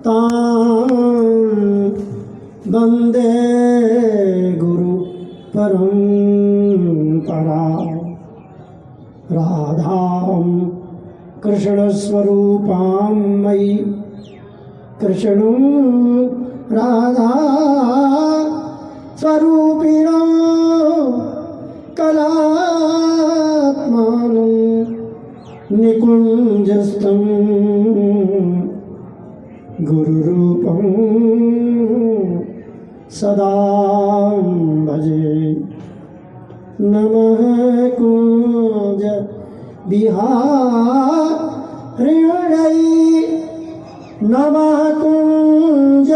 तां वन्दे गुरु परम्परा राधां कृष्णस्वरूपां मयि कृष्णं राधा स्वरूपिणो कलात्मानं निकुञ्जस्थं गुरुरूपं सदा भजे। नमः कुञ्ज बिहारिणै नमः कुञ्ज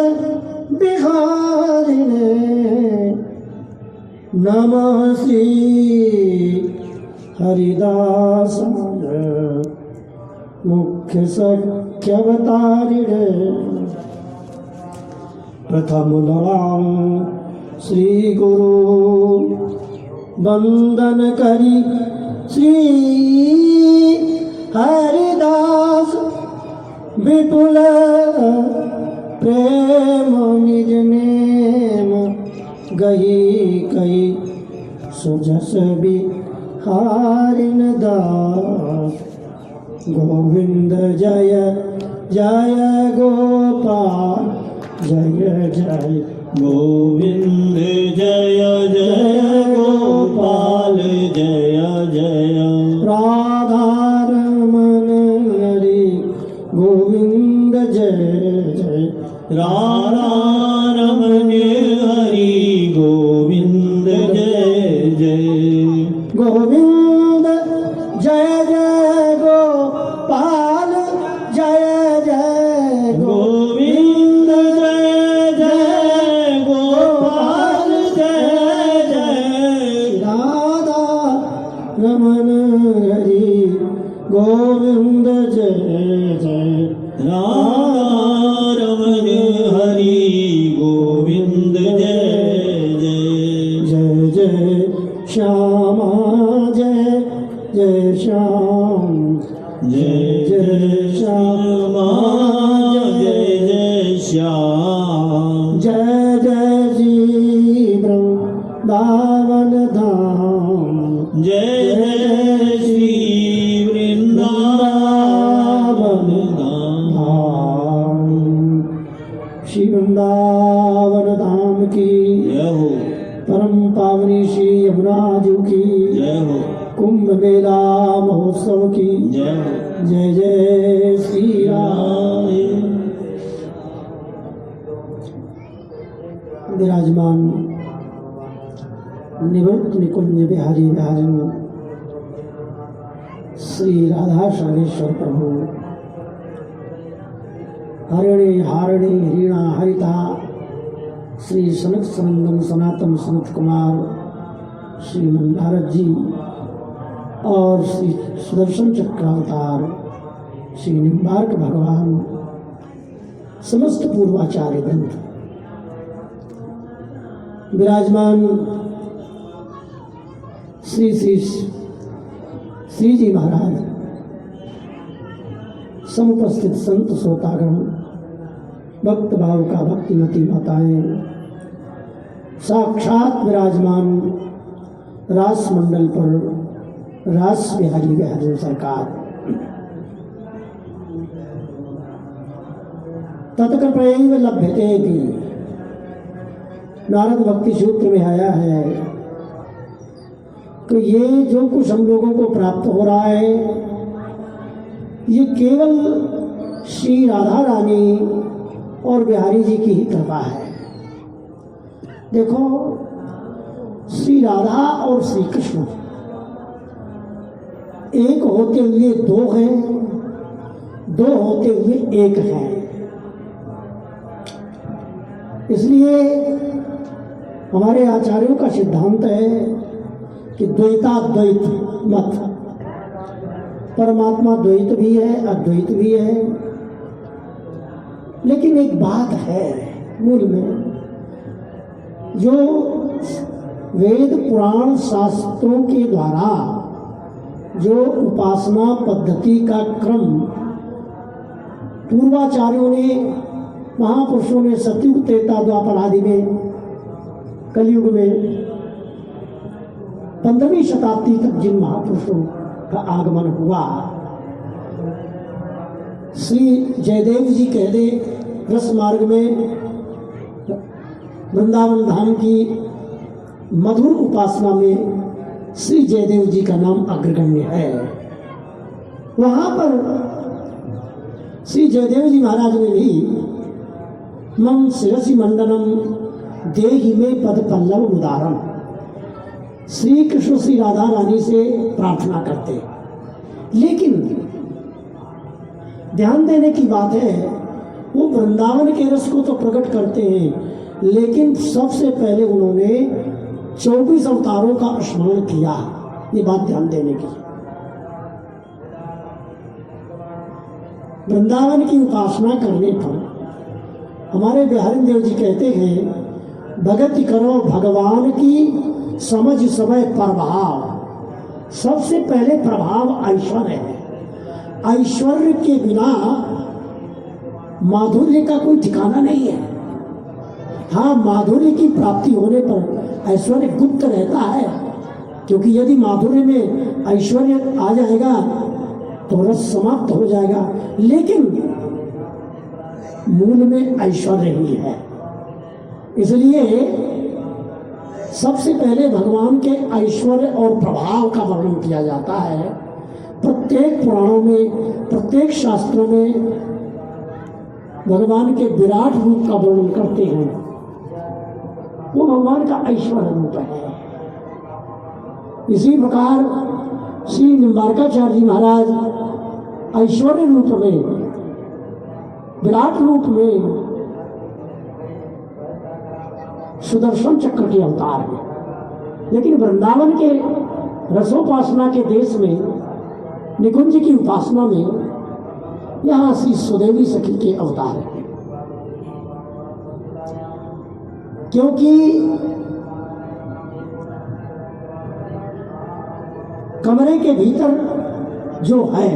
बिहारिणे नमः श्री हरिदासाय मुख्य सख्यवतारिणे। प्रथमोलां श्री गुरु वंदन करी श्री हरिदास विपुल प्रेम निज नेम गही कई सुजस बिहारिन दास। गोविंद जय जय गोपाल जय जय गोविंद जय जय गोपाल जय जय। राधा रमण हरि गोविंद जय जय। राधा रमण हरि गोविंद जय जय। गोविंद जय जय गोपाल जय जय। गोविंद जय जय गोपाल जय जय। राधा रमण हरि गोविंद जय जय। राधा रमण हरि गोविंद जय जय। जय जय श्यामा जय जय श्याम जय जय श्यामा जय जय श्याम। जय जय जी वृंदावन धाम जय जय श्री वृंदावन धाम। श्री वृंदावन धाम की जय हो। परम पावनी श्री यमुना जी की जय हो। कुंभ मेला महोत्सव की जय हो। जय जय श्री राम। विराजमान निवृत्त निकुंज बिहारी बिहारिन श्री राधा श्यामेश्वर प्रभु हरिणी हारिणी हीणा हरिता श्री सनक सनंदन सनातन सनत कुमार श्रीमन नारद जी और श्री सुदर्शन चक्रावतार श्री निम्बार्क भगवान समस्त पूर्वाचार्य वृंद विराजमान श्री श्री श्री जी महाराज समुपस्थित संत श्रोतागण भक्त भाव का भक्तिमती माताएं साक्षात विराजमान रास मंडल पर रास बिहारी बिहारी सरकार तत्कृपैव लभ्यते भी नारद भक्ति सूत्र में आया है कि ये जो कुछ हम लोगों को प्राप्त हो रहा है ये केवल श्री राधा रानी और बिहारी जी की ही कृपा है। देखो श्री राधा और श्री कृष्ण एक होते हुए दो हैं, दो होते हुए एक हैं। इसलिए हमारे आचार्यों का सिद्धांत है कि द्वैताद्वैत मत, परमात्मा द्वैत भी है अद्वैत भी है, लेकिन एक बात है मूल में, जो वेद पुराण शास्त्रों के द्वारा जो उपासना पद्धति का क्रम पूर्वाचार्यों ने महापुरुषों ने सतयुग, त्रेता, द्वापर आदि में, कलयुग में 15वीं शताब्दी तक जिन महापुरुषों का आगमन हुआ, श्री जयदेव जी कह दे रस मार्ग में वृंदावन धाम की मधुर उपासना में श्री जयदेव जी का नाम अग्रगण्य है। वहां पर श्री जयदेव जी महाराज ने भी मम शिरसि मंडनम देहि में पद पल्लव उदारम, श्री कृष्ण श्री राधा रानी से प्रार्थना करते। लेकिन ध्यान देने की बात है, वो वृंदावन के रस को तो प्रकट करते हैं, लेकिन सबसे पहले उन्होंने 24 अवतारों का स्मरण किया। ये बात ध्यान देने की। वृंदावन की उपासना करने पर हमारे बिहारी देव जी कहते हैं, भगत करो भगवान की समझ समय प्रभाव। सबसे पहले प्रभाव ऐश्वर्य है। ऐश्वर्य के बिना माधुर्य का कोई ठिकाना नहीं है। हाँ, माधुर्य की प्राप्ति होने पर ऐश्वर्य गुप्त रहता है, क्योंकि यदि माधुर्य में ऐश्वर्य आ जाएगा तो रस समाप्त हो जाएगा, लेकिन मूल में ऐश्वर्य ही है। इसलिए सबसे पहले भगवान के ऐश्वर्य और प्रभाव का वर्णन किया जाता है। प्रत्येक पुराणों में, प्रत्येक शास्त्रों में भगवान के विराट रूप का वर्णन करते हैं। वो भगवान का ऐश्वर्य रूप है। इसी प्रकार श्री निम्बारकाचार्य जी महाराज ऐश्वर्य रूप में, विराट रूप में सुदर्शन चक्र के अवतार है। लेकिन वृंदावन के रसोपासना के देश में, निकुंज की उपासना में, यहाँ श्री सुदेवी सखी के अवतार है। क्योंकि कमरे के भीतर जो है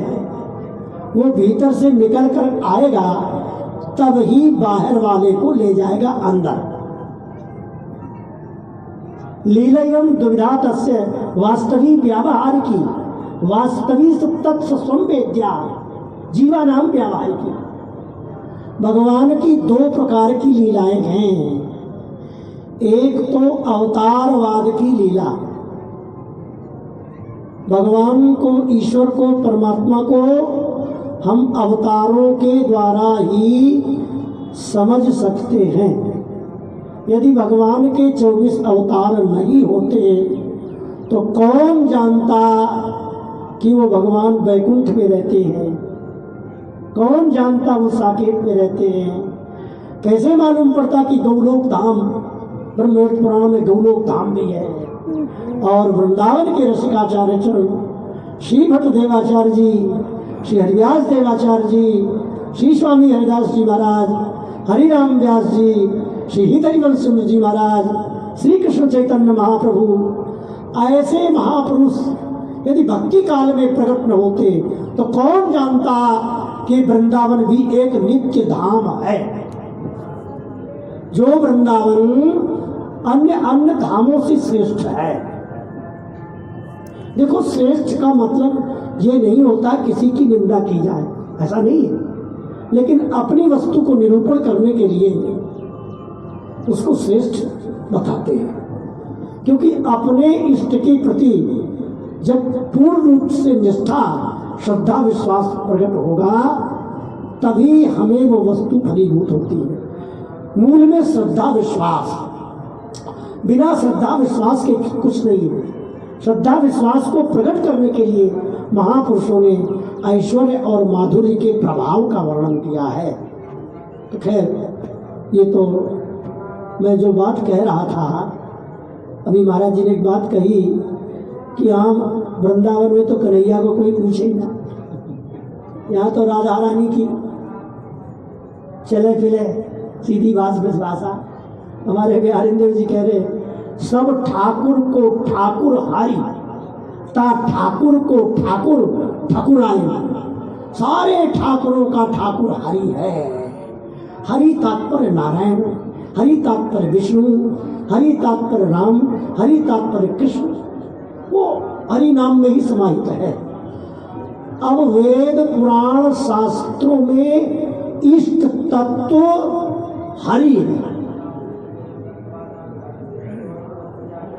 वो भीतर से निकल कर आएगा, तब ही बाहर वाले को ले जाएगा अंदर। लीलयम दुविधा तस्य वास्तवी व्यावहार की, वास्तवी तत्व संवेद्या जीवा नाम व्यावहार की। भगवान की 2 प्रकार की लीलाएं हैं। एक तो अवतारवाद की लीला, भगवान को, ईश्वर को, परमात्मा को हम अवतारों के द्वारा ही समझ सकते हैं। यदि भगवान के 24 अवतार नहीं होते तो कौन जानता कि वो भगवान वैकुंठ में रहते हैं, कौन जानता वो साकेत में रहते हैं। कैसे मालूम पड़ता कि गौलोक धाम, ब्रह्मोत्तर पुराण में गौलोक धाम भी है। और वृंदावन के रसिकाचार्य चरण श्री भट्ट देवाचार्य जी, श्री हरिव्यास देवाचार्य जी, श्री स्वामी हरिदास जी महाराज, हरिराम व्यास जी, श्री हितरिवंश सुंदर जी महाराज, श्री कृष्ण चैतन्य महाप्रभु, ऐसे महापुरुष यदि भक्ति काल में प्रकट न होते तो कौन जानता कि वृंदावन भी एक नित्य धाम है। जो वृंदावन अन्य धामों से श्रेष्ठ है। देखो, श्रेष्ठ का मतलब ये नहीं होता किसी की निंदा की जाए, ऐसा नहीं है। लेकिन अपनी वस्तु को निरूपण करने के लिए उसको श्रेष्ठ बताते हैं, क्योंकि अपने इष्ट के प्रति जब पूर्ण रूप से निष्ठा, श्रद्धा, विश्वास प्रकट होगा तभी हमें वो वस्तु फलीभूत होती है। मूल में श्रद्धा विश्वास, बिना श्रद्धा विश्वास के कुछ नहीं है। श्रद्धा विश्वास को प्रकट करने के लिए महापुरुषों ने ऐश्वर्य और माधुर्य के प्रभाव का वर्णन किया है। तो खैर, ये तो मैं जो बात कह रहा था, अभी महाराज जी ने एक बात कही कि हम वृंदावन में तो कन्हैया को कोई पूछे ही ना, यहाँ तो राधा रानी की चले फिले सीधी बात भाषा। हमारे बिहारी देव जी कह रहे, सब ठाकुर को ठाकुर हारी, ता ठाकुर को ठाकुर ठकुराई। सारे ठाकुरों का ठाकुर हरि है। हरि तात्पर्य नारायण, हरि तात्पर्य विष्णु, हरि तात्पर्य राम, हरि तात्पर्य कृष्ण, वो हरि नाम में ही समाहित है। अब वेद पुराण शास्त्रों में इष्ट तत्व हरि है।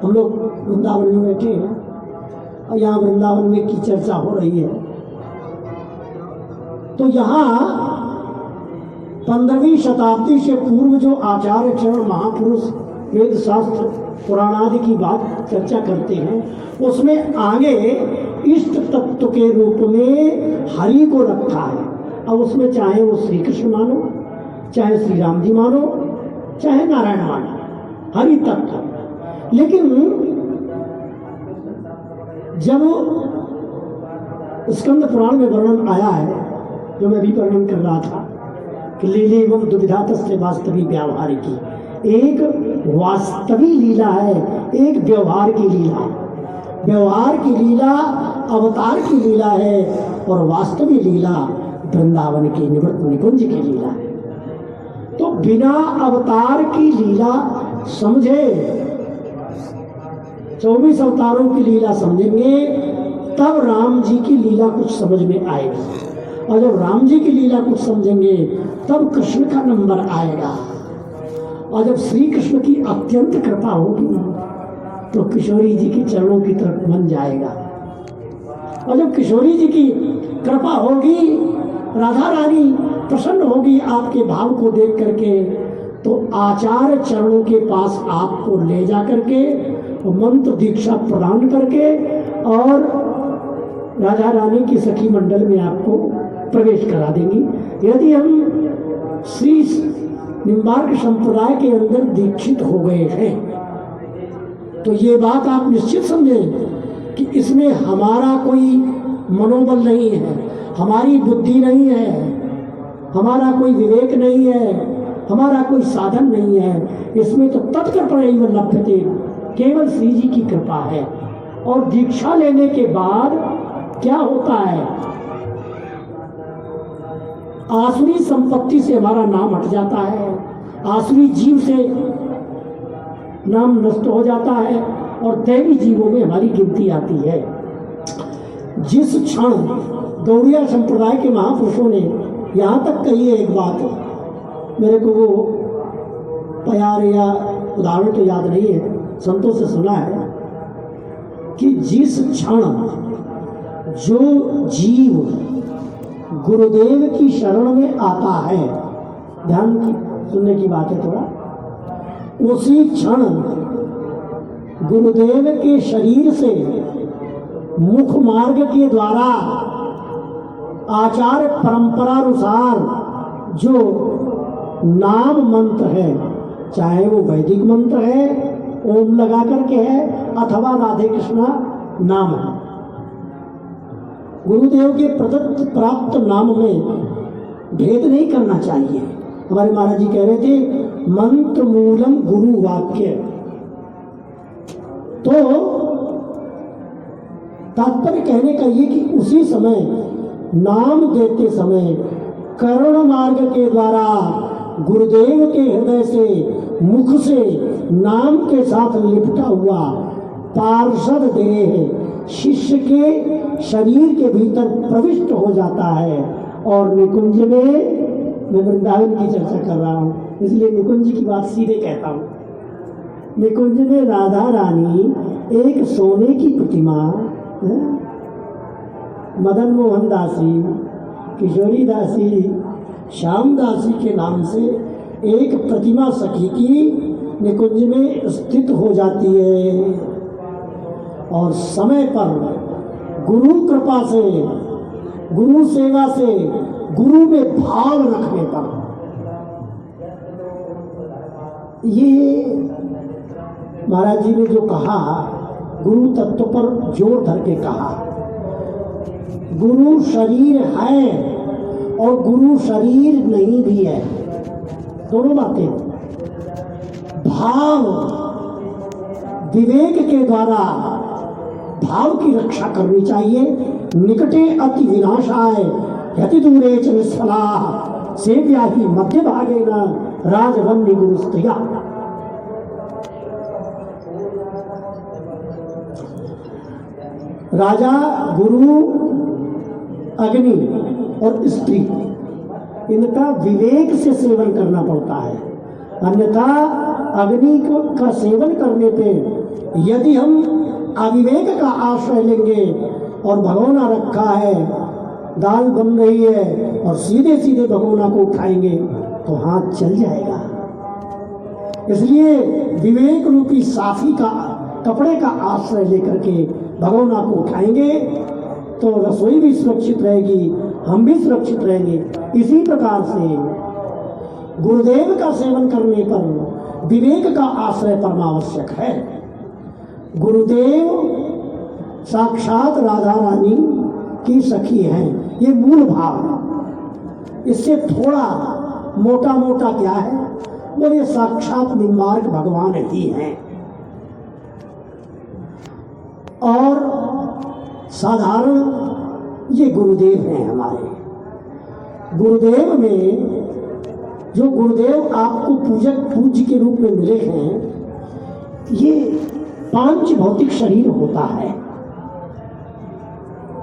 हम लोग वृंदावन में बैठे हैं और यहाँ वृंदावन में की चर्चा हो रही है, तो यहाँ 15वीं शताब्दी से पूर्व जो आचार्य चरण महापुरुष वेद शास्त्र पुराण आदि की बात चर्चा करते हैं, उसमें आगे इष्ट तत्व के रूप में हरि को रखा है। अब उसमें चाहे वो श्री कृष्ण मानो, चाहे श्री राम जी मानो, चाहे नारायण मानो, हरि तत्व। लेकिन जब स्कंद पुराण में वर्णन आया है, जो मैं भी वर्णन कर रहा था कि लीले एवं दुविधात से वास्तविक व्यवहार की, एक वास्तविक लीला है, एक व्यवहार की लीला है। व्यवहार की लीला अवतार की लीला है और वास्तविक लीला वृंदावन की निवृत्त निकुंज की लीला है। तो बिना अवतार की लीला समझे, 24 अवतारों की लीला समझेंगे, तब राम जी की लीला कुछ समझ में आएगी। और जब राम जी की लीला कुछ समझेंगे तब कृष्ण का नंबर आएगा। और जब श्री कृष्ण की अत्यंत कृपा होगी तो किशोरी जी के चरणों की तरफ मन जाएगा। और जब किशोरी जी की कृपा होगी, राधा रानी प्रसन्न होगी आपके भाव को देख करके, तो आचार्य चरणों के पास आपको ले जा करके मंत्र दीक्षा प्रदान करके और राधा रानी की सखी मंडल में आपको प्रवेश करा देंगी। यदि हम श्री निम्बार्क संप्रदाय के अंदर दीक्षित हो गए हैं तो ये बात आप निश्चित समझें कि इसमें हमारा कोई मनोबल नहीं है, हमारी बुद्धि नहीं है, हमारा कोई विवेक नहीं है, हमारा कोई साधन नहीं है। इसमें तो तत्कर्पणैव लभ्यते, केवल श्री जी की कृपा है। और दीक्षा लेने के बाद क्या होता है, आसुरी संपत्ति से हमारा नाम हट जाता है, आसुरी जीव से नाम नष्ट हो जाता है और दैवी जीवों में हमारी गिनती आती है। जिस क्षण गौड़िया संप्रदाय के महापुरुषों ने यहाँ तक कही है एक बात, मेरे को वो प्यार या उदाहरण तो याद नहीं है, संतों से सुना है कि जिस क्षण जो जीव गुरुदेव की शरण में आता है, ध्यान की सुनने की बात है थोड़ा, उसी क्षण गुरुदेव के शरीर से मुख मार्ग के द्वारा आचार परंपरानुसार जो नाम मंत्र है, चाहे वो वैदिक मंत्र है, ओम लगा करके है, अथवा राधे कृष्णा नाम है, गुरुदेव के प्रदत्त प्राप्त नाम में भेद नहीं करना चाहिए। हमारे महाराज जी कह रहे थे मंत्र मूलम गुरु वाक्य। तो तात्पर्य कहने का ये कि उसी समय नाम देते समय कर्ण मार्ग के द्वारा गुरुदेव के हृदय से मुख से नाम के साथ लिपटा हुआ पार्षद देह शिष्य के शरीर के भीतर प्रविष्ट हो जाता है। और निकुंज में, मैं वृंदावन की चर्चा कर रहा हूँ इसलिए निकुंज की बात सीधे कहता हूँ, निकुंज में राधा रानी एक सोने की प्रतिमा मदन मोहन दासी, किशोरी दासी, श्याम दासी के नाम से एक प्रतिमा सखी की निकुंज में स्थित हो जाती है। और समय पर गुरु कृपा से, गुरु सेवा से, गुरु में भाव रखने पर ये महाराज जी ने जो कहा, गुरु तत्व पर जोर धर के कहा, गुरु शरीर है और गुरु शरीर नहीं भी है, दोनों बातें। भाव विवेक के द्वारा भाव की रक्षा करनी चाहिए। निकटे अति विनाशाय यति दूरे च निष्फलाः सेव्या ही मध्य भागे न राजवन्य गुरु स्त्रिया। राजा, गुरु, अग्नि और स्त्री, इनका विवेक से सेवन करना पड़ता है। अन्यथा अग्नि का सेवन करने पे यदि हम अविवेक का आश्रय लेंगे और भगोना रखा है, दाल बन रही है और सीधे सीधे भगोना को उठाएंगे तो हाथ चल जाएगा। इसलिए विवेक रूपी साफी का, कपड़े का आश्रय लेकर के भगोना को उठाएंगे तो रसोई भी सुरक्षित रहेगी, हम भी सुरक्षित रहेंगे। इसी प्रकार से गुरुदेव का सेवन करने पर विवेक का आश्रय परमावश्यक है। गुरुदेव साक्षात राधा रानी की सखी हैं, ये मूल भाव। इससे थोड़ा मोटा मोटा क्या है, बोले साक्षात निम्बार्क भगवान ही हैं। और साधारण ये गुरुदेव हैं हमारे। गुरुदेव में जो गुरुदेव आपको पूजक पूज्य के रूप में मिले हैं, ये पांच भौतिक शरीर होता है।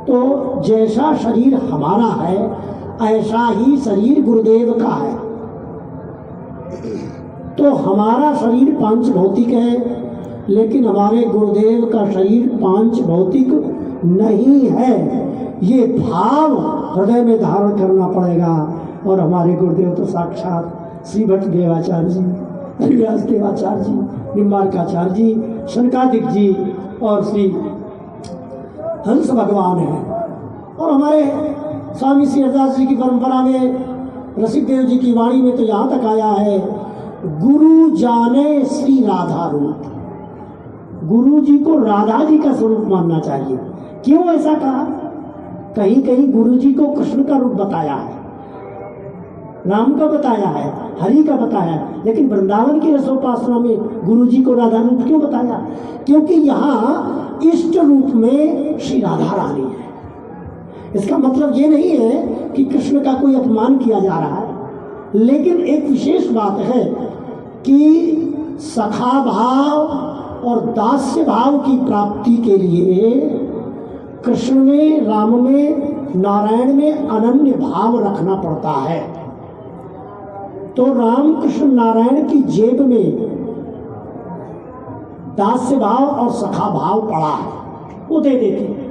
तो जैसा शरीर हमारा है ऐसा ही शरीर गुरुदेव का है। तो हमारा शरीर पांच भौतिक है, लेकिन हमारे गुरुदेव का शरीर पांच भौतिक नहीं है। ये भाव हृदय में धारण करना पड़ेगा। और हमारे गुरुदेव तो साक्षात श्री भट्ट देवाचार्य जी, व्यास देवाचार्य जी, निम्बार्काचार्य जी, शनकादिक जी और श्री हंस भगवान हैं। और हमारे स्वामी श्री हरदास जी की परंपरा में, रसिक देव जी की वाणी में तो यहाँ तक आया है, गुरु जाने श्री राधा रूप। गुरु जी को राधा जी का स्वरूप मानना चाहिए। क्यों ऐसा कहा? कहीं कहीं गुरु जी को कृष्ण का रूप बताया है, राम का बताया है, हरि का बताया है, लेकिन वृंदावन की रसोपासना में गुरु जी को राधा रूप क्यों बताया? क्योंकि यहाँ इष्ट रूप में श्री राधा रानी है। इसका मतलब ये नहीं है कि कृष्ण का कोई अपमान किया जा रहा है, लेकिन एक विशेष बात है कि सखा भाव और दास्य भाव की प्राप्ति के लिए कृष्ण में, राम में, नारायण में अनन्य भाव रखना पड़ता है। तो राम कृष्ण नारायण की जेब में दास्य भाव और सखा भाव पड़ा है, वो दे देते।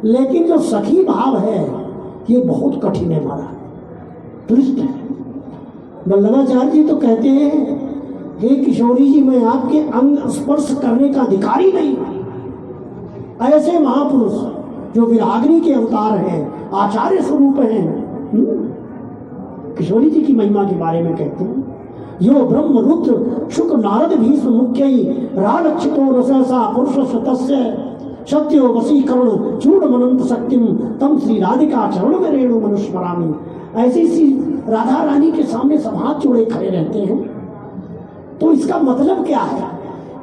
लेकिन जो सखी भाव है ये बहुत कठिन है, हमारा क्लिष्ट है। वल्लभाचार्य जी तो कहते हैं, हे किशोरी जी, मैं आपके अंग स्पर्श करने का अधिकारी नहीं। ऐसे महापुरुष जो विरागिनी के अवतार हैं, आचार्य स्वरूप हैं, किशोरी जी की महिमा के बारे में कहते हैं, यो ब्रह्म रुद्र शुक नारद भीष्म मुख्यई रालक्षितो रससा पुरुष तस्य सत्यो वशीकरण चूड़मनंत शक्तिम तम श्री राधिका चरण में रेणु मनुस्मरामी। ऐसी सी राधा रानी के सामने सब हाथ जोड़े खड़े रहते हैं। तो इसका मतलब क्या है?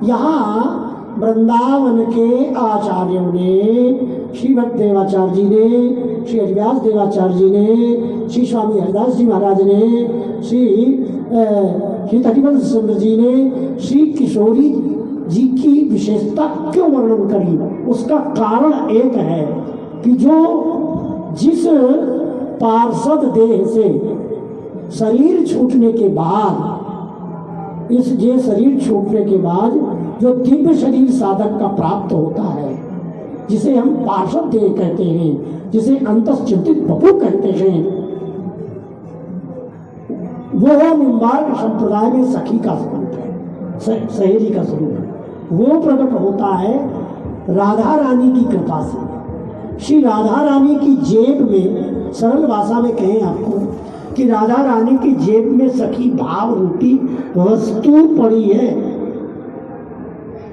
यहाँ वृंदावन के आचार्यों ने, श्री भट्ट देवाचार्य जी ने, श्री व्यास देवाचार्य जी ने, श्री स्वामी हरदास जी महाराज ने, श्री हरिवंश चंद्र जी ने श्री किशोरी जी की विशेषता क्यों वर्णन करी? उसका कारण एक है कि जो जिस पार्षद देह से शरीर छूटने के बाद, ये शरीर छूटने के बाद जो दिव्य शरीर साधक का प्राप्त होता है, जिसे हम पार्षद देह कहते हैं, जिसे अंतश्चिंतित बपू कहते हैं, वो निम्बार्क संप्रदाय में सखी का स्वरूप है, सहेली का स्वरूप है। वो प्रकट होता है राधा रानी की कृपा से। श्री राधा रानी की जेब में, सरल भाषा में कहें आपको, कि राधा रानी की जेब में सखी भाव रूपी वस्तु पड़ी है।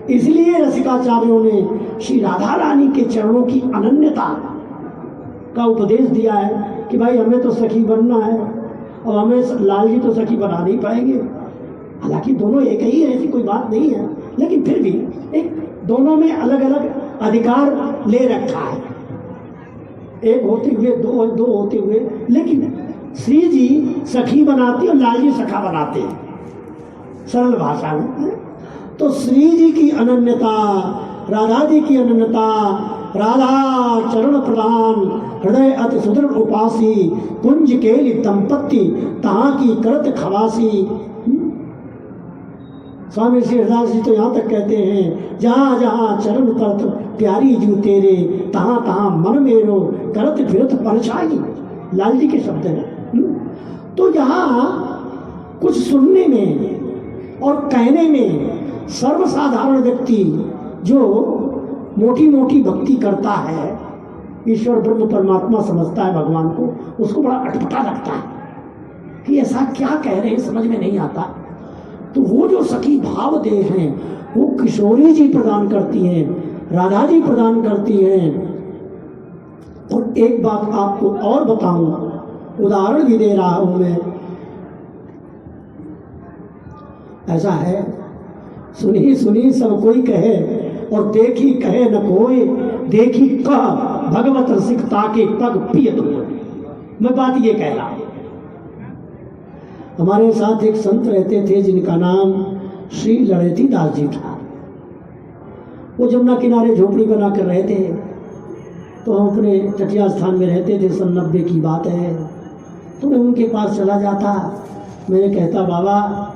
इसलिए रसिकाचार्यों ने श्री राधा रानी के चरणों की अनन्यता का उपदेश दिया है कि भाई हमें तो सखी बनना है, और हमें लाल जी तो सखी बना नहीं पाएंगे। हालांकि दोनों एक ही है, ऐसी कोई बात नहीं है, लेकिन फिर भी एक दोनों में अलग अलग अधिकार ले रखा है। एक होते हुए दो, दो होते हुए, लेकिन श्री जी सखी बनाती और लाल जी सखा बनाते हैं, सरल भाषा में। तो श्री जी की अनन्यता, राधा जी की अनन्यता, राधा चरण प्रदान हृदय अति सुदृढ़ उपासी, कुंज केली दंपत्ति तहाँ की करत खवासी। स्वामी श्री हरिदास जी तो यहाँ तक कहते हैं, जहाँ जहाँ चरण परत प्यारी जू तेरे, तहाँ तहाँ मन मेरो करत फिरत परछाई। लाल जी के शब्द हैं। तो यहाँ कुछ सुनने में और कहने में सर्वसाधारण व्यक्ति जो मोटी मोटी भक्ति करता है, ईश्वर ब्रह्म परमात्मा समझता है भगवान को, उसको बड़ा अटपटा लगता है कि ऐसा क्या कह रहे हैं, समझ में नहीं आता। तो वो जो सखी भाव देह हैं वो किशोरी जी प्रदान करती हैं, राधा जी प्रदान करती हैं। और एक बात आपको और बताऊं, उदाहरण भी दे रहा हूं मैं। ऐसा है, सुनी सुनी सब कोई कहे और देखी कहे न कोई, देखी कह भगवत रसिकता के पग पिय दो। मैं बात ये कह रहा हूं, हमारे साथ एक संत रहते थे जिनका नाम श्री लड़ेती दास जी था। वो जमुना किनारे झोपड़ी बना कर रहते, तो हम अपने चटिया स्थान में रहते थे, सन 90 की बात है। तो मैं उनके पास चला जाता, मैंने कहता बाबा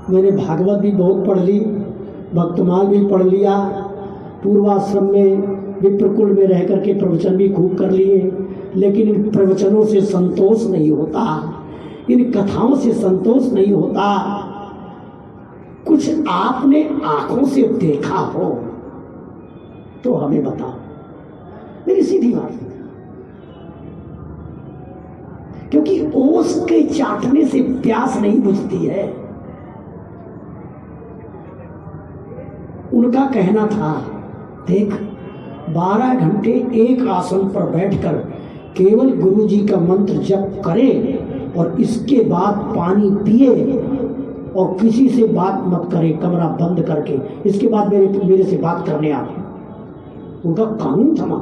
मैंने भागवत भी बहुत पढ़ ली, भक्तमाल भी पढ़ लिया, पूर्वाश्रम में विप्रकुल में रह करके प्रवचन भी खूब कर लिए, लेकिन इन प्रवचनों से संतोष नहीं होता, इन कथाओं से संतोष नहीं होता। कुछ आपने आंखों से देखा हो तो हमें बताओ। मेरी सीधी बात, क्योंकि ओस के चाटने से प्यास नहीं बुझती है। उनका कहना था, देख 12 घंटे एक आसन पर बैठकर केवल गुरु जी का मंत्र जप करे और इसके बाद पानी पिए और किसी से बात मत करे, कमरा बंद करके, इसके बाद मेरे से बात करने आते। उनका कानून था।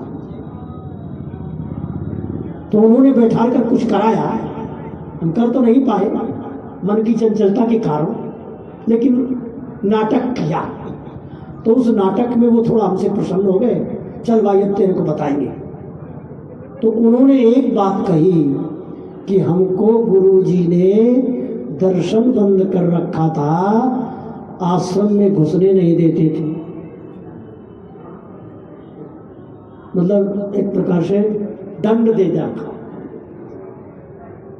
तो उन्होंने बैठा कर कुछ कराया, हम कर तो नहीं पाए मन की चंचलता के कारण, लेकिन नाटक किया। तो उस नाटक में वो थोड़ा हमसे प्रसन्न हो गए, चल भाई अब तेरे को बताएंगे। तो उन्होंने एक बात कही कि हमको गुरुजी ने दर्शन बंद कर रखा था, आश्रम में घुसने नहीं देते थे। मतलब एक प्रकार से दंड दे रखा।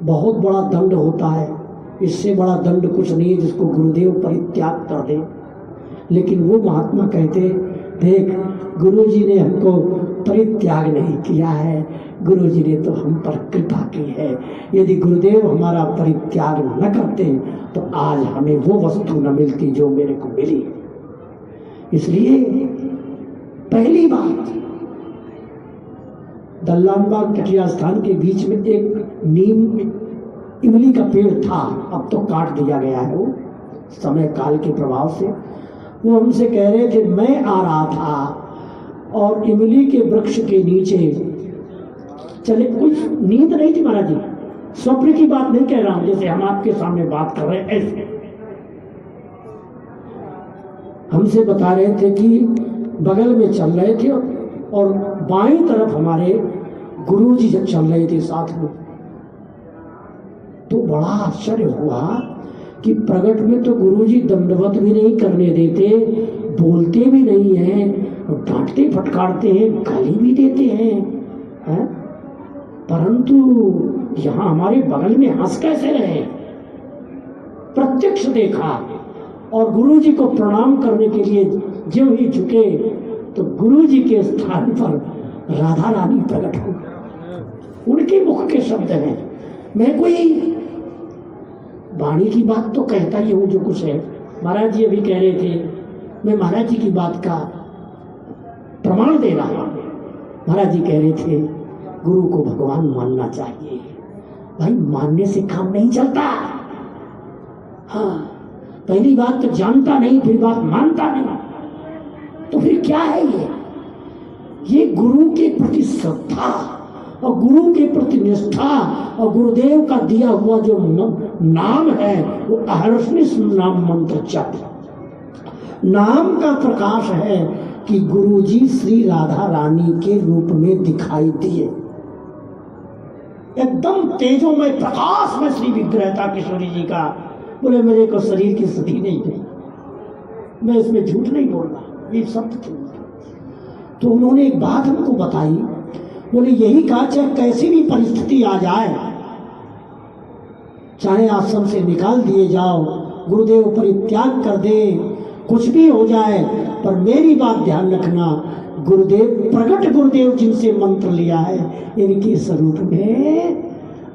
बहुत बड़ा दंड होता है, इससे बड़ा दंड कुछ नहीं है जिसको गुरुदेव परित्याग कर दे। लेकिन वो महात्मा कहते, देख गुरुजी ने हमको परित्याग नहीं किया है, गुरुजी ने तो हम पर कृपा की है। यदि गुरुदेव हमारा परित्याग न करते तो आज हमें वो वस्तु न मिलती जो मेरे को मिली। इसलिए पहली बात, दल्लानबाग कटिया स्थान के बीच में एक नीम इमली का पेड़ था, अब तो काट दिया गया है वो समय काल के प्रभाव से। वो हमसे कह रहे थे, मैं आ रहा था और इमली के वृक्ष के नीचे चले, कुछ नींद नहीं थी महाराज जी, स्वप्न की बात नहीं कह रहा हूं, जैसे हम आपके सामने बात कर रहे हैं ऐसे। हमसे बता रहे थे कि बगल में चल रहे थे और बाईं तरफ हमारे गुरुजी चल रहे थे साथ में। तो बड़ा आश्चर्य हुआ कि प्रगट में तो गुरुजी दंडवत भी नहीं करने देते, बोलते भी नहीं हैं, डांटते फटकारते हैं, गाली भी देते हैं, है? परंतु यहाँ हमारे बगल में हंस कैसे रहे। प्रत्यक्ष देखा और गुरुजी को प्रणाम करने के लिए जो ही झुके तो गुरुजी के स्थान पर राधा रानी प्रकट हो। उनके मुख के शब्द हैं। मैं कोई वाणी की बात तो कहता ही हूँ जो कुछ है। महाराज जी अभी कह रहे थे, मैं महाराज जी की बात का प्रमाण दे रहा हूँ। महाराज जी कह रहे थे गुरु को भगवान मानना चाहिए। भाई मानने से काम नहीं चलता। हाँ, पहली बात तो जानता नहीं, फिर बात मानता नहीं, तो फिर क्या है ये गुरु के प्रति श्रद्धा और गुरु के प्रति निष्ठा और गुरुदेव का दिया हुआ जो नाम है वो अहर्निश नाम मंत्र जप। नाम का प्रकाश है कि गुरु जी श्री राधा रानी के रूप में दिखाई दिए, एकदम तेजोमय प्रकाश में श्री विग्रह था किशोरी जी का। बोले मेरे को शरीर की स्थिति नहीं गई, मैं इसमें झूठ नहीं बोल रहा, ये सत्य थे। तो उन्होंने एक बात हमको बताई, बोले यही कहा चाहे कैसी भी परिस्थिति आ जाए, चाहे आश्रम से निकाल दिए जाओ, गुरुदेव परित्याग कर दे, कुछ भी हो जाए, पर मेरी बात ध्यान रखना, गुरुदेव प्रगट गुरुदेव जिनसे मंत्र लिया है इनके स्वरूप में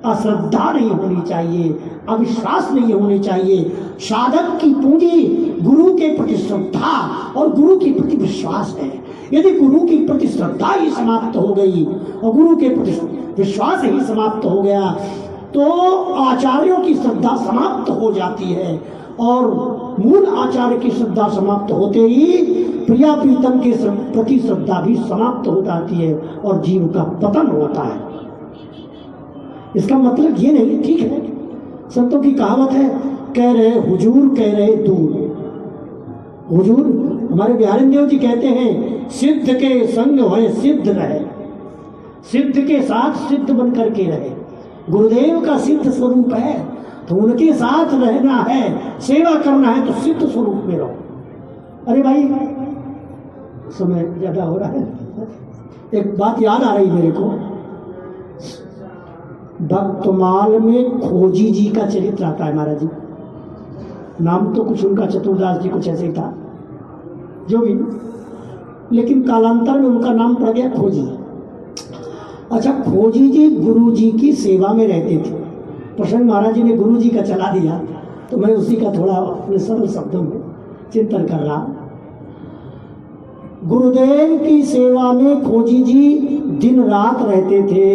अश्रद्धा नहीं होनी चाहिए, अविश्वास नहीं होनी चाहिए। साधक की पूंजी गुरु के प्रति श्रद्धा और गुरु के प्रति विश्वास है। यदि गुरु की प्रति श्रद्धा ही समाप्त हो गई और गुरु के प्रति विश्वास ही समाप्त हो गया तो आचार्यों की श्रद्धा समाप्त हो जाती है, और मूल आचार्य की श्रद्धा समाप्त होते ही प्रिया प्रीतम के प्रति श्रद्धा भी समाप्त हो जाती है और जीव का पतन होता है। इसका मतलब ये नहीं, ठीक है, संतों की कहावत है, कह रहे हुजूर कह रहे दूर। हुजूर हमारे बिहारी देव जी कहते हैं, सिद्ध के संग वह सिद्ध रहे, सिद्ध के साथ सिद्ध बन करके रहे। गुरुदेव का सिद्ध स्वरूप है तो उनके साथ रहना है, सेवा करना है तो सिद्ध स्वरूप में रहो। अरे भाई समय ज्यादा हो रहा है, एक बात याद आ रही मेरे को, भक्तमाल में खोजी जी का चरित्र आता है महाराज जी। नाम तो कुछ उनका चतुर्दास जी कुछ ऐसे ही था, जो भी, लेकिन कालांतर में उनका नाम पड़ गया खोजी। अच्छा, खोजी जी गुरु जी की सेवा में रहते थे। प्रसन्न महाराज जी ने गुरु जी का चला दिया तो मैं उसी का थोड़ा अपने सरल शब्दों में चिंतन कर रहा। गुरुदेव की सेवा में खोजी जी दिन रात रहते थे।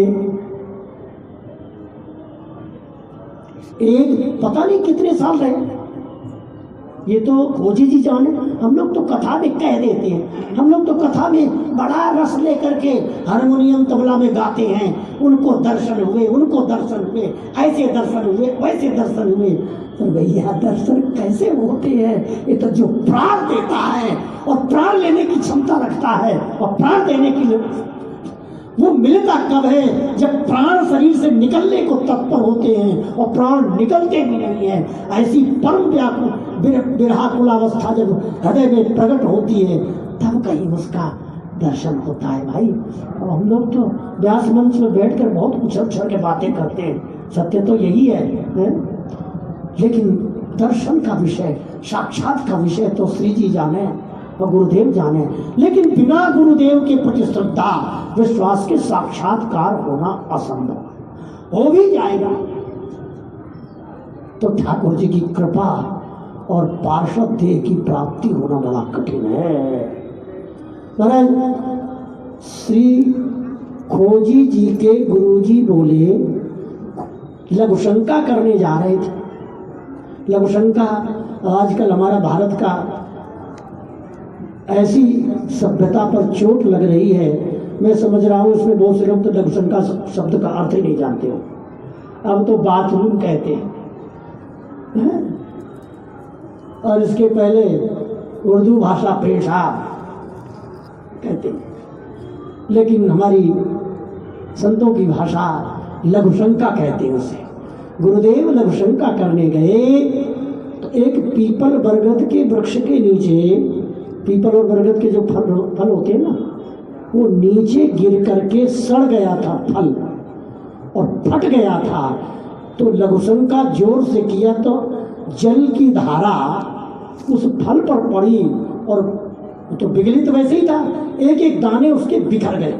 एक पता नहीं कितने साल रहे, ये तो खोजी जी जाने। हम लोग तो कथा में कह देते हैं, हम लोग तो कथा में बड़ा रस लेकर के हारमोनियम तबला में गाते हैं, उनको दर्शन हुए, उनको दर्शन हुए, ऐसे दर्शन हुए, वैसे दर्शन हुए। तो भैया दर्शन कैसे होते हैं? ये तो जो प्राण देता है और प्राण लेने की क्षमता रखता है और प्राण देने की, वो मिलता कब है? जब प्राण शरीर से निकलने को तत्पर होते हैं और प्राण निकलते भी नहीं है। ऐसी परम विरहाकुल अवस्था जब हृदय में प्रकट होती है तब कहीं उसका दर्शन होता है भाई। और हम लोग तो व्यास मंच में बैठकर बहुत उछल उछल के बातें करते हैं, सत्य तो यही है? लेकिन दर्शन का विषय, साक्षात का विषय तो श्री जी जाने और गुरुदेव जाने। लेकिन बिना गुरुदेव के प्रति श्रद्धा विश्वास के साक्षात्कार होना असंभव। हो भी जाएगा तो ठाकुर जी की कृपा और पार्षद देह की प्राप्ति होना बड़ा कठिन है। श्री खोजी जी के गुरुजी बोले, लघुशंका करने जा रहे थे। लघुशंका आजकल हमारा भारत का ऐसी सभ्यता पर चोट लग रही है, मैं समझ रहा हूँ उसमें बहुत से लोग तो लघुशंका शब्द का अर्थ ही नहीं जानते हो। अब तो बाथरूम कहते हैं, और इसके पहले उर्दू भाषा पेशाब कहते हैं, लेकिन हमारी संतों की भाषा लघुशंका कहते हैं उसे। गुरुदेव लघुशंका करने गए तो एक पीपल बरगद के वृक्ष के नीचे, पीपल और बरगद के जो फल होते हैं ना, वो नीचे गिर करके सड़ गया था फल और फट गया था। तो लघुशंका जोर से किया तो जल की धारा उस फल पर पड़ी और तो विगलित वैसे ही था, एक एक दाने उसके बिखर गए।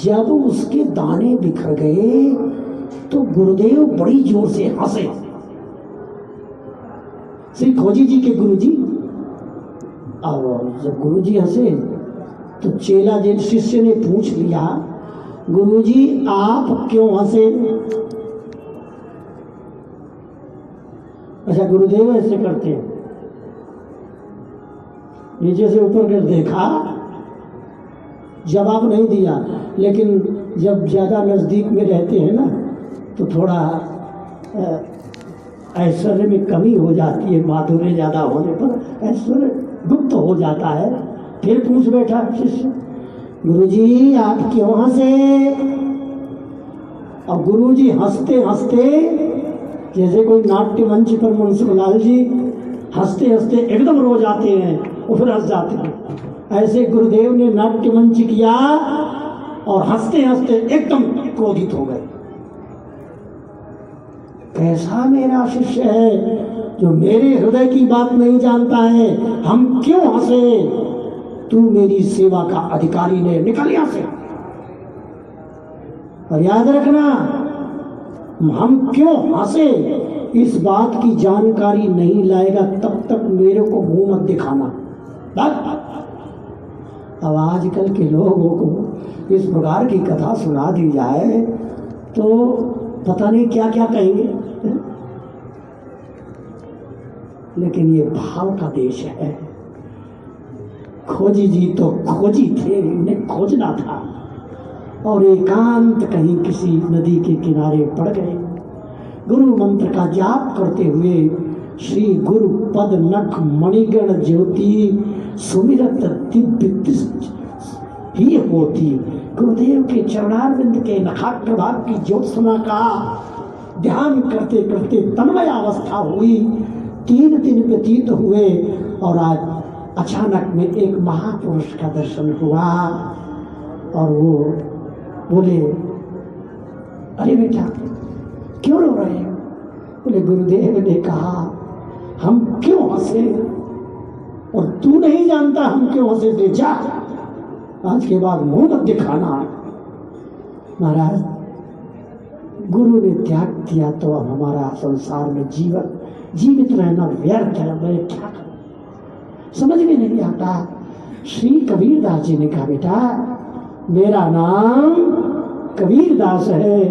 जब उसके दाने बिखर गए तो गुरुदेव बड़ी जोर से हंसे। श्री खोजी जी के गुरुजी, और जब गुरुजी हंसे तो चेला जी शिष्य ने पूछ लिया, गुरुजी आप क्यों हंसे? अच्छा, गुरुदेव ऐसे करते हैं, नीचे से ऊपर कर देखा जवाब नहीं दिया, लेकिन जब ज़्यादा नज़दीक में रहते हैं ना तो थोड़ा ऐश्वर्य में कमी हो जाती है, माधुर्य ज़्यादा होने पर ऐश्वर्य गुप्त हो जाता है। फिर पूछ बैठा शिष्य, गुरुजी आप क्यों हंसे? और गुरुजी हंसते हंसते, जैसे कोई नाट्य मंच पर मुंशीलाल जी हंसते हंसते एकदम रो जाते हैं और फिर हंस जाते हैं, ऐसे गुरुदेव ने नाट्य मंच किया और हंसते हंसते एकदम क्रोधित हो गए। कैसा मेरा शिष्य है जो मेरे हृदय की बात नहीं जानता है, हम क्यों हंसे? तू मेरी सेवा का अधिकारी ने, निकल यहां से। और याद रखना, हम क्यों हंसे इस बात की जानकारी नहीं लाएगा तब तक मेरे को मुंह मत दिखाना। अब आजकल के लोगों को इस प्रकार की कथा सुना दी जाए तो पता नहीं क्या क्या कहेंगे, लेकिन ये भाव का देश है। खोजी जी तो खोजी थे, उन्हें खोजना था और एकांत कहीं किसी नदी के किनारे पड़ गए। गुरु मंत्र का जाप करते हुए श्री गुरु पद नख मणिगण ज्योति सुमिरत दिव्य ही होती। गुरुदेव के चरणारविंद के नखाग्र भाग की ज्योत्सना का ध्यान करते करते तन्मय अवस्था हुई। 3 दिन व्यतीत हुए और आज अचानक में एक महापुरुष का दर्शन हुआ और वो बोले, अरे बेटा क्यों रो रहे हो? बोले गुरुदेव ने कहा हम क्यों हंसे और तू नहीं जानता हम क्यों हंसे थे, जा आज के बाद मुंह मत दिखाना। महाराज गुरु ने त्याग दिया तो अब हमारा संसार में जीवित रहना व्यर्थ है, मैं क्या करूं? समझ में नहीं आता। श्री कबीरदास जी ने कहा, बेटा मेरा नाम कबीरदास है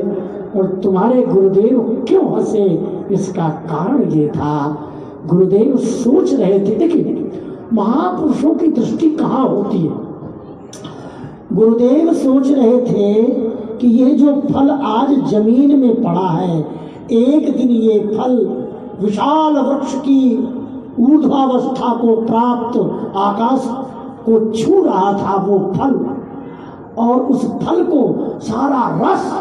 और तुम्हारे गुरुदेव क्यों हंसे इसका कारण ये था, गुरुदेव सोच रहे थे। देखिए महापुरुषों की दृष्टि कहाँ होती है। गुरुदेव सोच रहे थे कि ये जो फल आज जमीन में पड़ा है, एक दिन ये फल विशाल वृक्ष की ऊर्ध्वावस्था को प्राप्त आकाश को छू रहा था वो फल, और उस फल को सारा रस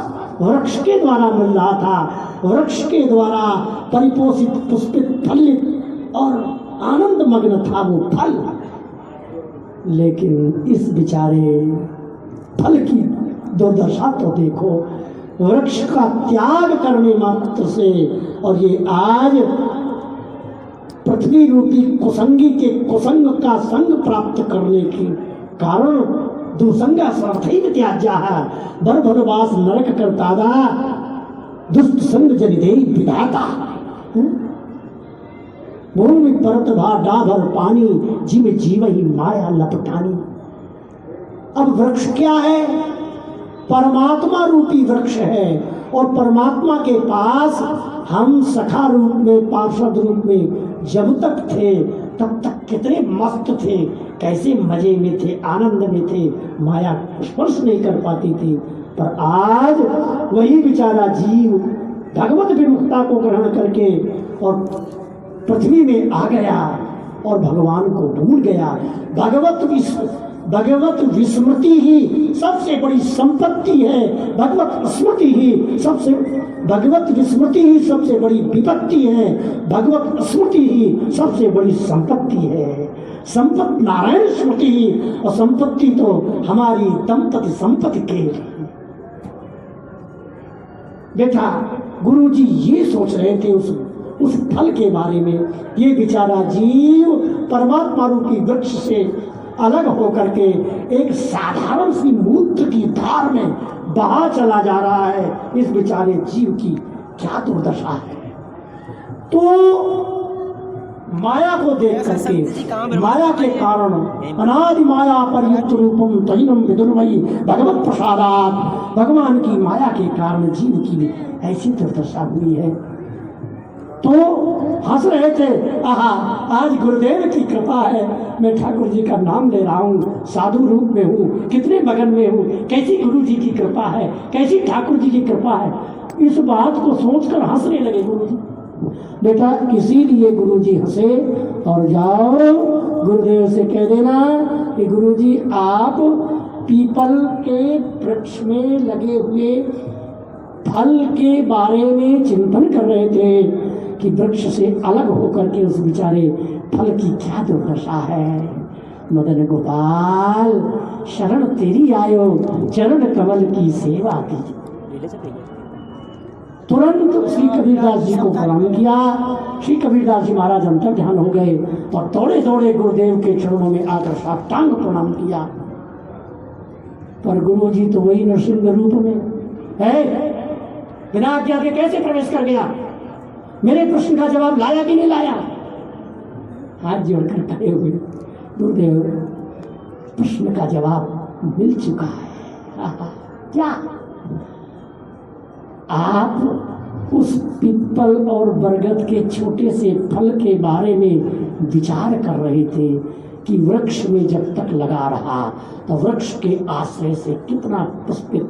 वृक्ष के द्वारा मिल रहा था, वृक्ष के द्वारा परिपोषित पुष्पित फलित और आनंद मग्न था वो फल। लेकिन इस बेचारे फल की दुर्दशा तो देखो, वृक्ष का त्याग करने मात्र से और ये आज पृथ्वी रूपी कुसंगी के कुसंग का संग प्राप्त करने के कारण दुसंगा स्वर्थैव त्याज्याः बर्भरवास नरक कर्तादा दुष्ट संग जनिधे विधाता। भूमि परत भा डाभर पानी जीव जीव ही माया लपटानी। अब वृक्ष क्या है? परमात्मा रूपी वृक्ष है और परमात्मा के पास हम सखा रूप में पार्षद रूप में जब तक थे तब तक कितने मस्त थे, कैसे मजे में थे, आनंद में थे, माया स्पर्श नहीं कर पाती थी। पर आज वही बेचारा जीव भगवत विमुखता को ग्रहण करके और पृथ्वी में आ गया और भगवान को भूल गया। भगवत विस्मृति ही सबसे बड़ी संपत्ति है, भगवत स्मृति ही भगवत विस्मृति ही सबसे बड़ी विपत्ति है, भगवत स्मृति ही सबसे बड़ी संपत्ति है। संपत्ति नारायण स्मृति ही और संपत्ति तो हमारी दंपति संपत्ति के। बेटा गुरुजी ये सोच रहे थे उस फल के बारे में। ये बेचारा जीव परमात्मा रूपी वृक्ष से अलग होकर के एक साधारण सी मूत्र की धार में बहा चला जा रहा है। इस बेचारे जीव की क्या दुर्दशा है। तो माया को देख करके, माया के कारण अनादि माया परयुक्त रूपम तहीनम विदुर्मयी भगवत प्रसादात, भगवान की माया के कारण जीव की ऐसी दुर्दशा हुई है। तो हंस रहे थे, आहा आज गुरुदेव की कृपा है, मैं ठाकुर जी का नाम ले रहा हूँ, साधु रूप में हूँ, कितने मगन में हूँ, कैसी गुरु जी की कृपा है, कैसी ठाकुर जी की कृपा है। इस बात को सोचकर हंसने लगे गुरु जी। बेटा इसीलिए गुरु जी हंसे, और जाओ गुरुदेव से कह देना कि गुरु जी आप पीपल के वृक्ष में लगे हुए फल के बारे में चिंतन कर रहे थे कि वृक्ष से अलग होकर के उस बेचारे फल की क्या दुर्दशा है। मदन गोपाल शरण तेरी आयो, चरण कमल की सेवा कीजिए। तुरंत श्री कबीरदास जी को प्रणाम किया। श्री कबीरदास जी महाराज अंतर ध्यान हो गए और दौड़े दौड़े गुरुदेव के चरणों में आकर साष्टांग प्रणाम किया। पर गुरु जी तो वही नरसिंह रूप में है, बिना आज्ञा के कैसे प्रवेश कर गया? मेरे प्रश्न का जवाब लाया कि नहीं लाया? हाथ जोड़कर खड़े हुए, गुरुदेव प्रश्न का जवाब मिल चुका है। क्या आप उस पिपल और बरगद के छोटे से फल के बारे में विचार कर रहे थे कि वृक्ष में जब तक लगा रहा तो वृक्ष के आश्रय से कितना पुष्पित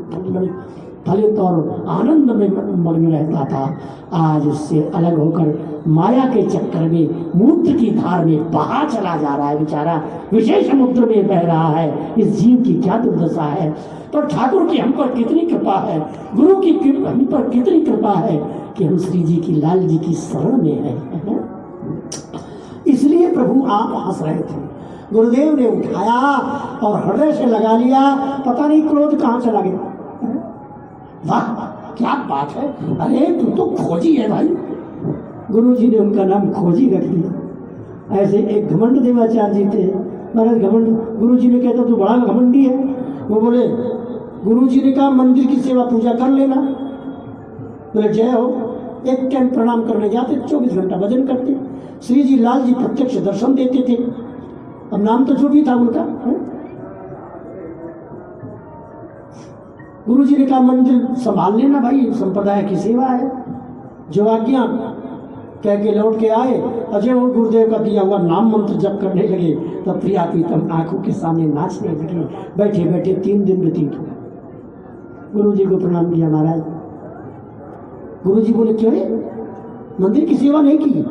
फलित और आनंद में मग्न रहता था। आज उससे अलग होकर माया के चक्कर में मूत्र की धार में बहा चला जा रहा है, बेचारा विशेष समुद्र में बह रहा है। इस जीव की क्या दुर्दशा है। पर ठाकुर की हम पर कितनी कृपा है, गुरु की हम पर कितनी कृपा है कि हम श्री जी की लाल जी की शरण में है। इसलिए प्रभु आप हंस रहे थे। गुरुदेव ने उठाया और हृदय से लगा लिया, पता नहीं क्रोध कहाँ चला गया। वाह क्या बात है, अरे तू तो खोजी है भाई। गुरु जी ने उनका नाम खोजी रख दिया। ऐसे एक घमंड देवाचार्य जी थे, महाराज घमंड। गुरु जी ने कहता तू बड़ा घमंडी है। वो बोले, गुरु जी ने कहा मंदिर की सेवा पूजा कर लेना। बोले जय हो। एक टाइम प्रणाम करने जाते, 24 घंटा भजन करते, श्री जी लाल जी प्रत्यक्ष दर्शन देते थे। अब नाम तो जो भी था उनका है? गुरु जी ने कहा मंदिर संभाल लेना भाई, संप्रदाय की सेवा है। जो आज्ञा कह के लौट के आए, अजय और गुरुदेव का दिया हुआ नाम मंत्र जप करने लगे, तब प्रिया प्रीतम आंखों के सामने नाचने लगे। बैठे बैठे 3 दिन व्यतीत हुआ। गुरु जी को प्रणाम किया महाराज। गुरु जी बोले क्यों मंदिर की सेवा नहीं की?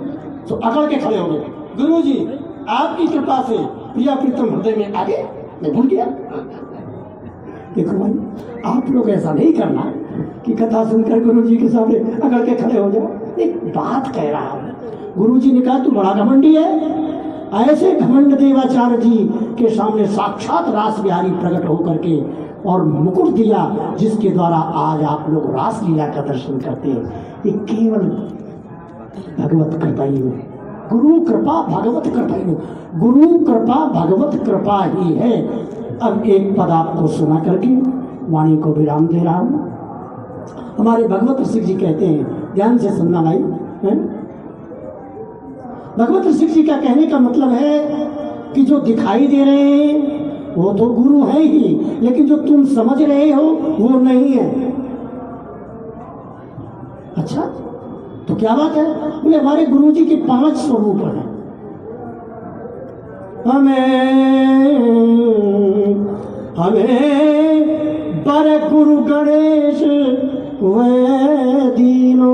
तो अकड़ के खड़े हो गए। गुरु जी आपकी कृपा से प्रिया प्रीतम हृदय में आ गए, मैं भूल गया। देखो भाई, आप लोग ऐसा नहीं करना कि कथा सुनकर गुरु जी के सामने अकड़ के खड़े हो जाओ। एक बात कह रहा हूं। गुरु जी ने कहा तू बड़ा घमंडी है। ऐसे घमंड देवाचार्य जी के सामने साक्षात रास बिहारी प्रकट होकर के और मुकुट दिया, जिसके द्वारा आज आप लोग रास लीला का दर्शन करते हैं। ये केवल भगवत कृपा ही है। गुरु कृपा भगवत कृपा ही है। गुरु कृपा भगवत कृपा ही है। अब एक पद आपको सुना करके वाणी को विराम दे रहा हूं। हमारे भगवत ऋषि जी कहते हैं, ध्यान से सुनना भाई, है? भगवत ऋषि जी का कहने का मतलब है कि जो दिखाई दे रहे हैं वो तो गुरु है ही, लेकिन जो तुम समझ रहे हो वो नहीं है। अच्छा तो क्या बात है? बोले हमारे गुरु जी के 5 स्वरूप हैं। हमें बर गुरु गणेश वे दीनो।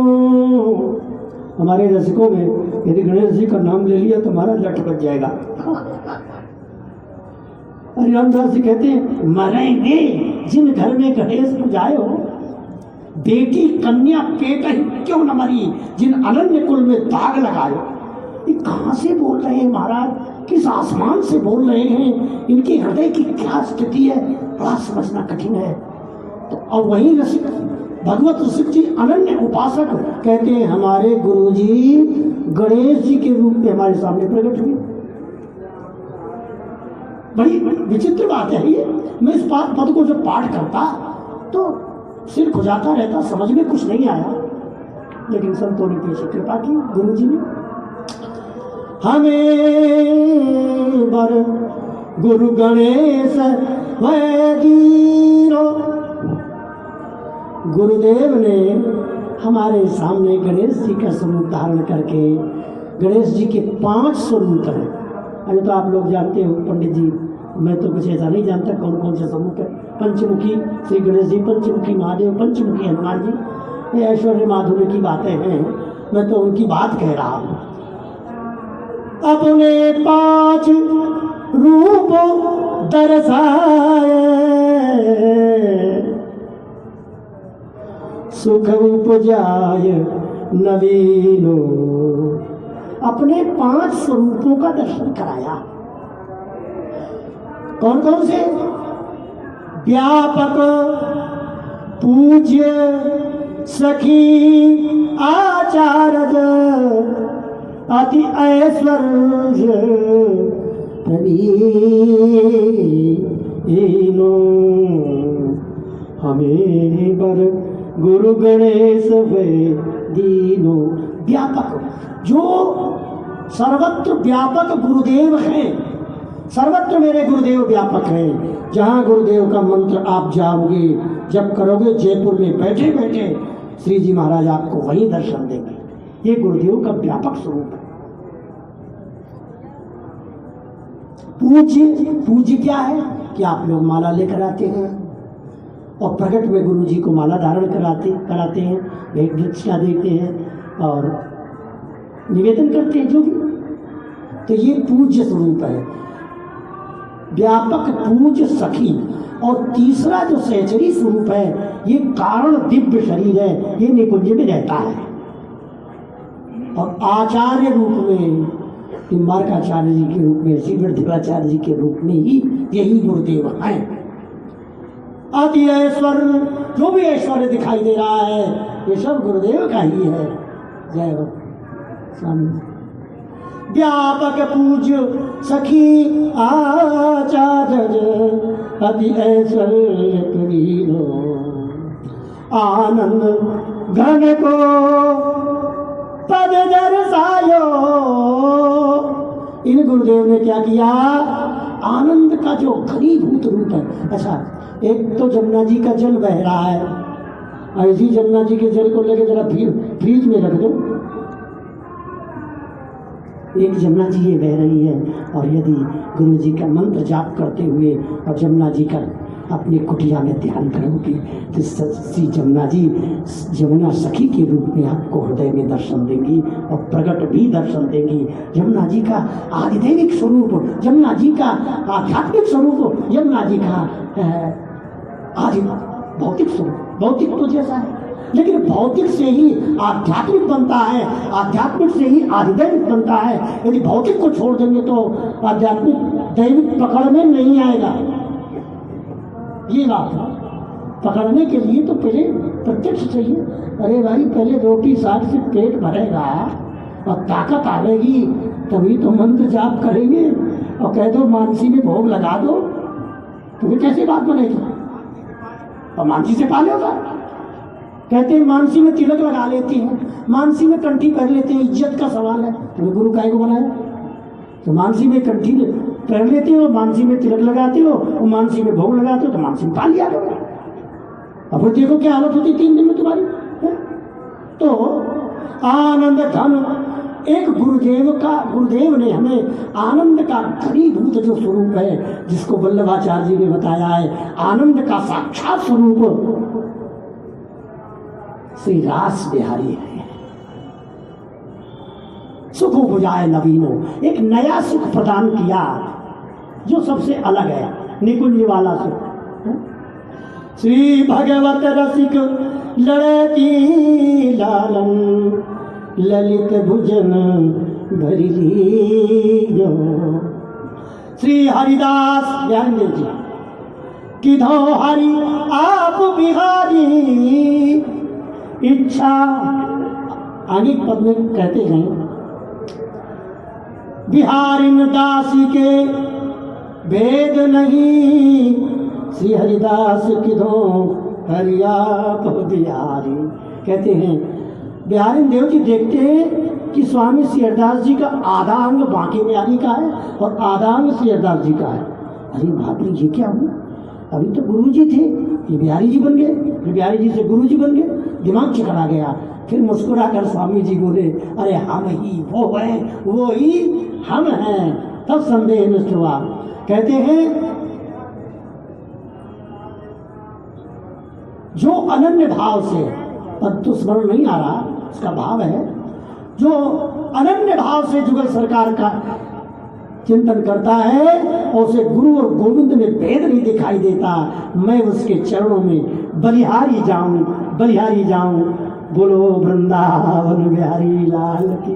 हमारे रसिकों में यदि गणेश जी का नाम ले लिया तो हमारा लट बच जाएगा। रामदास जी कहते हैं मरेंगे जिन घर में गणेश पूजाए हो, बेटी कन्या पेट ही क्यों न मरी, जिन अनन्य कुल में दाग लगाए। ये कहाँ से बोल रहे हैं महाराज, किस आसमान से बोल रहे हैं, इनके हृदय की क्या स्थिति है, बड़ा समझना कठिन है। तो और वही रसिक भगवत ऋषि जी अनन्य उपासक कहते हैं हमारे गुरु जी गणेश जी के रूप में हमारे सामने प्रकट हुए। बड़ी विचित्र बात है ये। मैं इस पद को जब पाठ करता तो सिर खुजाता रहता, समझ में कुछ नहीं आया, लेकिन संतों ने पेश कृपा की। गुरु जी ने हमें बर गुरु गणेश वै दीनो। गुरुदेव ने हमारे सामने गणेश जी का स्वरूप धारण करके, गणेश जी के 5 स्वरूप हैं। अरे तो आप लोग जानते हो पंडित जी, मैं तो कुछ ऐसा नहीं जानता कौन कौन से स्वरूप है। पंचमुखी श्री गणेश जी, पंचमुखी महादेव, पंचमुखी हनुमान जी, ये ऐश्वर्य माधुर्य की बातें हैं, मैं तो उनकी बात कह रहा हूँ। अपने 5 रूप दर्शाए, सुख उपजाय नवीनो, अपने 5 स्वरूपों का दर्शन कराया। कौन कौन से? व्यापक, पूज्य, सखी, आचार्य, अति ऐश्वर्य प्रवीणो, हमें बर गुरु गणेश वे दीनो। व्यापक, जो सर्वत्र व्यापक गुरुदेव हैं, सर्वत्र मेरे गुरुदेव व्यापक हैं। जहाँ गुरुदेव का मंत्र आप जाओगे, जब करोगे, जयपुर में बैठे बैठे श्री जी महाराज आपको वही दर्शन देंगे। ये गुरुदेव का व्यापक स्वरूप है। पूज्य, पूज्य क्या है कि आप लोग माला लेकर आते हैं और प्रकट में गुरु जी को माला धारण कराते हैं, भेंट दक्षिणा देते हैं और निवेदन करते हैं जो भी, तो ये पूज्य स्वरूप है। व्यापक, पूज्य, सखी, और तीसरा जो सहचरी स्वरूप है, ये कारण दिव्य शरीर है, ये निकुंज में रहता है। और आचार्य रूप में, निम्बार्काचार्य जी के रूप में, श्री वृद्धिवाचार्य जी के रूप में ही यही गुरुदेव हैं। अति ऐश्वर्य, जो भी ऐश्वर्य दिखाई दे रहा है, ये सब गुरुदेव का ही है। जय हो स्वामी। व्यापक, पूज्य, सखी, आचार्य, अति ऐश्वर्य प्रवीणो, आनंद घन को पद दर्शायो। इन गुरुदेव ने क्या किया? आनंद का जो घनीभूत रूप है। अच्छा, एक तो जमुना जी का जल बह रहा है, ऐसी जमुना जी के जल को लेकर जरा फ्रीज में रख दो। एक जमुना जी ये बह रही है, और यदि गुरु जी का मंत्र जाप करते हुए और जमुना जी का अपनी कुटिया में ध्यान करोगे, तो श्री जमुना जी जमुना सखी के रूप में आपको हृदय में दर्शन देंगी और प्रकट भी दर्शन देंगी। जमुना जी का आधिदैविक स्वरूप, जमुना जी का आध्यात्मिक स्वरूप, जमुना जी का आदि भौतिक स्वरूप। भौतिक तो जैसा है, लेकिन भौतिक से ही आध्यात्मिक बनता है, आध्यात्मिक से ही आधिदैविक बनता है। यदि भौतिक को छोड़ देंगे तो आध्यात्मिक दैविक पकड़ में नहीं आएगा। ये बात है। पकड़ने के लिए तो पहले प्रत्यक्ष चाहिए। अरे भाई, पहले रोटी साग से पेट भरेगा और ताकत आएगी, तभी तो मंत्र जाप करेंगे। और कह दो मानसी में भोग लगा दो, तो फिर कैसे बात बनेगी? और मानसी से पा लेगा। कहते हैं मानसी में तिलक लगा लेती हैं, मानसी में कंठी पहन लेते हैं, इज्जत का सवाल है। तो गुरु काय को बनाया? तो मानसी में कंठी पहन लेते हो, मानसी में तिलक लगाते हो और मानसी में भोग लगाते हो, तो मानसी में पा लिया करो। और फिर देखो क्या हालत होती 3 दिन में तुम्हारी है? तो आनंद धन, एक गुरुदेव ने हमें आनंद का घनीभूत जो स्वरूप है, जिसको वल्लभाचार्य जी ने बताया है, आनंद का साक्षात स्वरूप श्री रास बिहारी है। सुख उपजाए नवीनो, एक नया सुख प्रदान किया जो सबसे अलग है, निकुंज वाला सुख। श्री भगवत रसिक लड़ती लालन, ललित भुजन भरी लीनो। श्री हरिदास ज्ञानदेव जी, किधो हरि आप बिहारी, इच्छा अनेक पद में कहते हैं, बिहारिन दासी के भेद नहीं, श्री हरिदास किधो हरि आप बिहारी। कहते हैं बिहारिन देव जी देखते हैं कि स्वामी श्री हरिदास जी का आधा अंग बांके बिहारी का है और आधा अंग श्री हरिदास जी का है। अरे बाप रे, ये क्या हुआ? अभी तो गुरु जी थे, ये बिहारी जी बन गए, फिर बिहारी जी से गुरु जी बन गए। दिमाग चकरा गया। फिर मुस्कुराकर स्वामी जी बोले, अरे हम ही वो हैं, वो ही हम हैं। तब संदेह नष्ट हुआ। कहते हैं जो अनन्य भाव से, पद तो स्मरण नहीं आ रहा, उसका भाव है, जो अनन्य भाव से जुगल सरकार का चिंतन करता है और उसे गुरु और गोविंद में भेद नहीं दिखाई देता, मैं उसके चरणों में बलिहारी जाऊं, बलिहारी जाऊं। बोलो वृंदावन बिहारी लाल की।